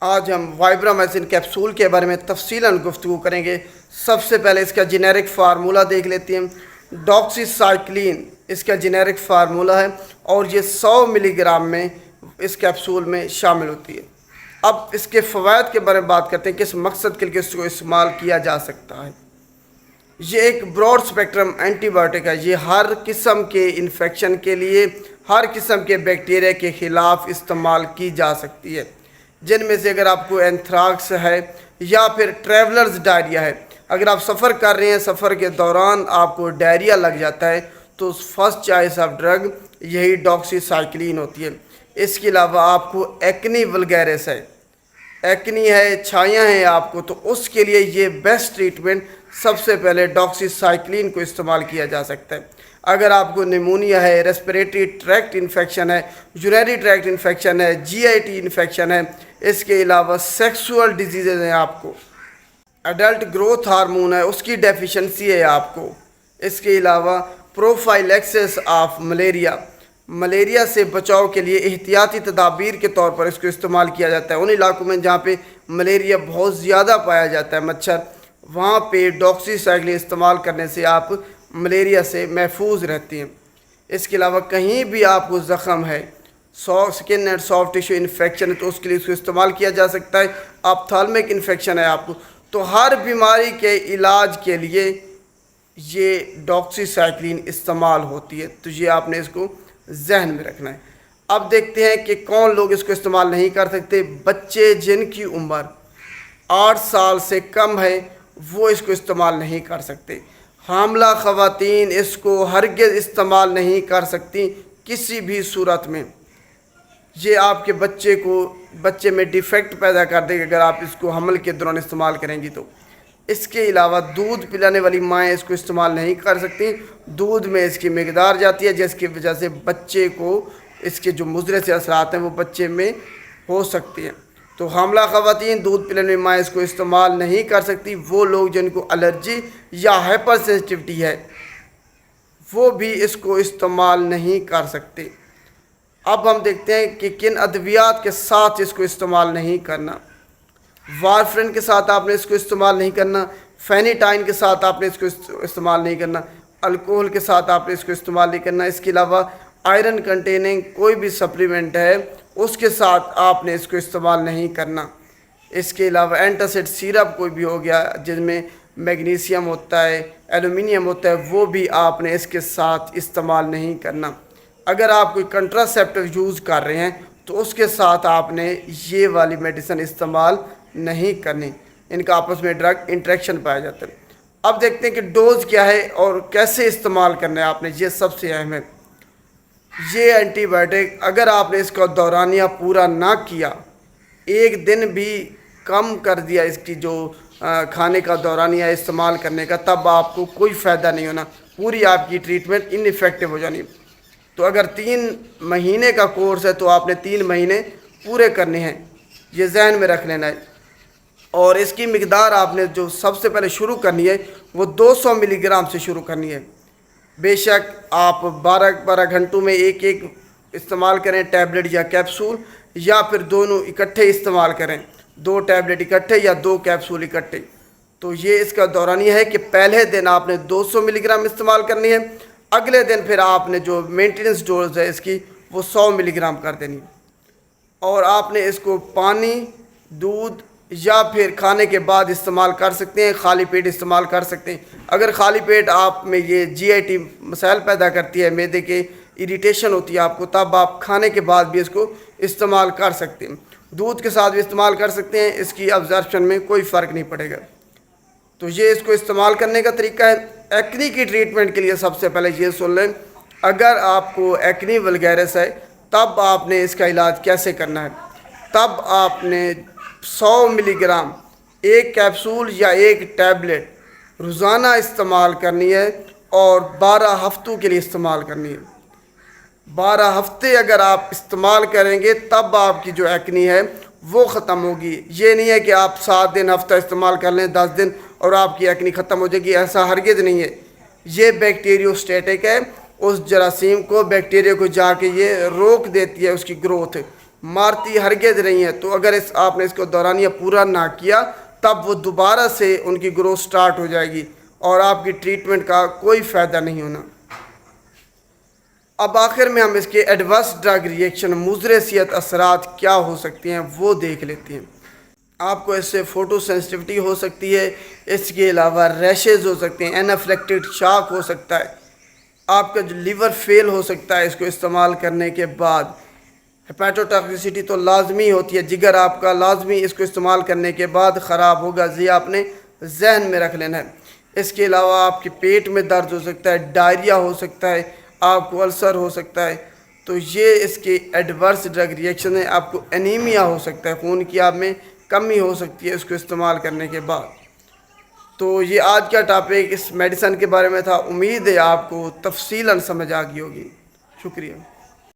آج ہم وائبرامائسن کیپسول کے بارے میں تفصیلاً گفتگو کریں گے۔ سب سے پہلے اس کا جینیرک فارمولہ دیکھ لیتے ہیں۔ ڈاکسی سائکلین اس کا جینیرک فارمولہ ہے اور یہ 100 ملی گرام میں اس کیپسول میں شامل ہوتی ہے۔ اب اس کے فوائد کے بارے میں بات کرتے ہیں، کس مقصد کے لیے اس کو استعمال کیا جا سکتا ہے۔ یہ ایک براڈ اسپیکٹرم اینٹی بائیوٹک ہے۔ یہ ہر قسم کے انفیکشن کے لیے، ہر قسم کے بیکٹیریا کے خلاف استعمال کی جا سکتی ہے، جن میں سے اگر آپ کو اینتھراکس ہے یا پھر ٹریولرز ڈائریا ہے، اگر آپ سفر کر رہے ہیں، سفر کے دوران آپ کو ڈائریا لگ جاتا ہے تو فرسٹ چوائس آف ڈرگ یہی ڈاکسی سائکلین ہوتی ہے۔ اس کے علاوہ آپ کو ایکنی ولگیرس ہے، ایکنی ہے، چھائیاں ہیں آپ کو، تو اس کے لیے یہ بیسٹ ٹریٹمنٹ سب سے پہلے ڈاکسی سائکلین کو استعمال کیا جا سکتا ہے۔ اگر آپ کو نیمونیا ہے، ریسپریٹری ٹریکٹ انفیکشن ہے، یورینری ٹریکٹ انفیکشن ہے، جی آئی ٹی انفیکشن ہے، اس کے علاوہ سیکسول ڈیزیزز ہیں، آپ کو ایڈلٹ گروتھ ہارمون ہے اس کی ڈیفیشنسی ہے آپ کو، اس کے علاوہ پروفائلیکسس آف ملیریا سے بچاؤ کے لیے احتیاطی تدابیر کے طور پر اس کو استعمال کیا جاتا ہے۔ ان علاقوں میں جہاں پہ ملیریا بہت زیادہ پایا جاتا ہے، مچھر، وہاں پہ ڈاکسی سائکلین استعمال کرنے سے آپ ملیریا سے محفوظ رہتے ہیں۔ اس کے علاوہ کہیں بھی آپ کو زخم ہے، سکن اینڈ سافٹ ٹیشو انفیکشن ہے، تو اس کے لیے اس کو استعمال کیا جا سکتا ہے۔ آپتھالمک انفیکشن ہے آپ کو، تو ہر بیماری کے علاج کے لیے یہ ڈاکسی سائکلین استعمال ہوتی ہے، تو یہ آپ نے اس کو ذہن میں رکھنا ہے۔ اب دیکھتے ہیں کہ کون لوگ اس کو استعمال نہیں کر سکتے۔ بچے جن کی عمر 8 سال سے کم ہے وہ اس کو استعمال نہیں کر سکتے۔ حاملہ خواتین اس کو ہرگز استعمال نہیں کر سکتی کسی بھی صورت میں۔ یہ آپ کے بچے میں ڈیفیکٹ پیدا کر دے گا اگر آپ اس کو حمل کے دوران استعمال کریں گی تو۔ اس کے علاوہ دودھ پلانے والی مائیں اس کو استعمال نہیں کر سکتی۔ دودھ میں اس کی مقدار جاتی ہے، جس کی وجہ سے بچے کو اس کے جو مضر سے اثرات ہیں وہ بچے میں ہو سکتی ہیں۔ تو حاملہ خواتین دودھ پلانے والی مائیں اس کو استعمال نہیں کر سکتی۔ وہ لوگ جن کو الرجی یا ہائپر سینسٹیوٹی ہے وہ بھی اس کو استعمال نہیں کر سکتے۔ اب ہم دیکھتے ہیں کہ کن ادویات کے ساتھ اس کو استعمال نہیں کرنا۔ وارفرین کے ساتھ آپ نے اس کو استعمال نہیں کرنا، فینیٹائن کے ساتھ آپ نے اس کو استعمال نہیں کرنا، الکوہل کے ساتھ آپ نے اس کو استعمال نہیں کرنا۔ اس کے علاوہ آئرن کنٹیننگ کوئی بھی سپلیمنٹ ہے اس کے ساتھ آپ نے اس کو استعمال نہیں کرنا۔ اس کے علاوہ اینٹاسڈ سیرپ کوئی بھی ہو گیا جن میں میگنیشیم ہوتا ہے، ایلومینیم ہوتا ہے، وہ بھی آپ نے اس کے ساتھ استعمال نہیں کرنا۔ اگر آپ کوئی کنٹراسیپٹیو یوز کر رہے ہیں تو اس کے ساتھ آپ نے یہ والی میڈیسن استعمال نہیں کرنی، ان کا آپس میں ڈرگ انٹریکشن پایا جاتا ہے۔ اب دیکھتے ہیں کہ ڈوز کیا ہے اور کیسے استعمال کرنا ہے آپ نے، یہ سب سے اہم ہے۔ یہ اینٹی بائیوٹک اگر آپ نے اس کا دورانیہ پورا نہ کیا، ایک دن بھی کم کر دیا اس کی جو کھانے کا دورانیہ استعمال کرنے کا، تب آپ کو کوئی فائدہ نہیں ہونا، پوری آپ کی ٹریٹمنٹ ان ایفیکٹو ہو جانی۔ تو اگر 3 مہینے کا کورس ہے تو آپ نے 3 مہینے پورے کرنے ہیں، یہ ذہن میں رکھ لینا ہے۔ اور اس کی مقدار آپ نے جو سب سے پہلے شروع کرنی ہے وہ 200 ملی گرام سے شروع کرنی ہے۔ بے شک آپ 12 گھنٹوں میں ایک استعمال کریں، ٹیبلٹ یا کیپسول، یا پھر دونوں اکٹھے استعمال کریں، 2 ٹیبلٹ اکٹھے یا 2 کیپسول اکٹھے۔ تو یہ اس کا دورانیہ ہے کہ پہلے دن آپ نے 200 ملی گرام استعمال کرنی ہے، اگلے دن پھر آپ نے جو مینٹیننس ڈوز ہے اس کی وہ 100 ملی گرام کر دینی ہے۔ اور آپ نے اس کو پانی، دودھ یا پھر کھانے کے بعد استعمال کر سکتے ہیں، خالی پیٹ استعمال کر سکتے ہیں۔ اگر خالی پیٹ آپ میں یہ جی آئی ٹی مسائل پیدا کرتی ہے، معدے کے اریٹیشن ہوتی ہے آپ کو، تب آپ کھانے کے بعد بھی اس کو استعمال کر سکتے ہیں۔ دودھ کے ساتھ بھی استعمال کر سکتے ہیں، اس کی ابزارپشن میں کوئی فرق نہیں پڑے گا۔ تو یہ اس کو استعمال کرنے کا طریقہ ہے۔ ایکنی کی ٹریٹمنٹ کے لیے سب سے پہلے یہ سن لیں، اگر آپ کو ایکنی ولگیرس ہے تب آپ نے اس کا علاج کیسے کرنا ہے۔ تب آپ نے 100 ملی گرام ایک کیپسول یا ایک ٹیبلٹ روزانہ استعمال کرنی ہے اور 12 ہفتوں کے لیے استعمال کرنی ہے۔ 12 ہفتے اگر آپ استعمال کریں گے تب آپ کی جو ایکنی ہے وہ ختم ہوگی۔ یہ نہیں ہے کہ آپ 7 دن ہفتہ استعمال کر لیں، 10 دن اور آپ کی ایکنی ختم ہو جائے گی، ایسا ہرگز نہیں ہے۔ یہ بیکٹیریوسٹیٹک ہے، اس جراثیم کو، بیکٹیریا کو جا کے یہ روک دیتی ہے اس کی گروتھ، مارتی ہرگز نہیں ہے، تو اگر آپ نے اس کو دورانیہ پورا نہ کیا تب وہ دوبارہ سے ان کی گروتھ سٹارٹ ہو جائے گی اور آپ کی ٹریٹمنٹ کا کوئی فائدہ نہیں ہونا۔ اب آخر میں ہم اس کے ایڈورس ڈرگ ریئیکشن مضر صحت اثرات کیا ہو سکتی ہیں وہ دیکھ لیتے ہیں۔ آپ کو اس سے فوٹو سینسٹیوٹی ہو سکتی ہے، اس کے علاوہ ریشز ہو سکتے ہیں، اینافلیکٹڈ شاک ہو سکتا ہے، آپ کا جو لیور فیل ہو سکتا ہے اس کو استعمال کرنے کے بعد، ہیپیٹوٹاکسیسٹی تو لازمی ہوتی ہے، جگر آپ کا لازمی اس کو استعمال کرنے کے بعد خراب ہوگا، یہ آپ نے ذہن میں رکھ لینا ہے۔ اس کے علاوہ آپ کے پیٹ میں درد ہو سکتا ہے، ڈائریا ہو سکتا ہے، آپ کو السر ہو سکتا ہے، تو یہ اس کے ایڈورس ڈرگ ریئیکشن ہے۔ آپ کو انیمیا ہو سکتا ہے، خون کی آپ میں کمی ہو سکتی ہے اس کو استعمال کرنے کے بعد۔ تو یہ آج کا ٹاپک اس میڈیسن کے بارے میں تھا، امید ہے آپ کو تفصیلاً سمجھ آ گئی ہوگی۔ شکریہ۔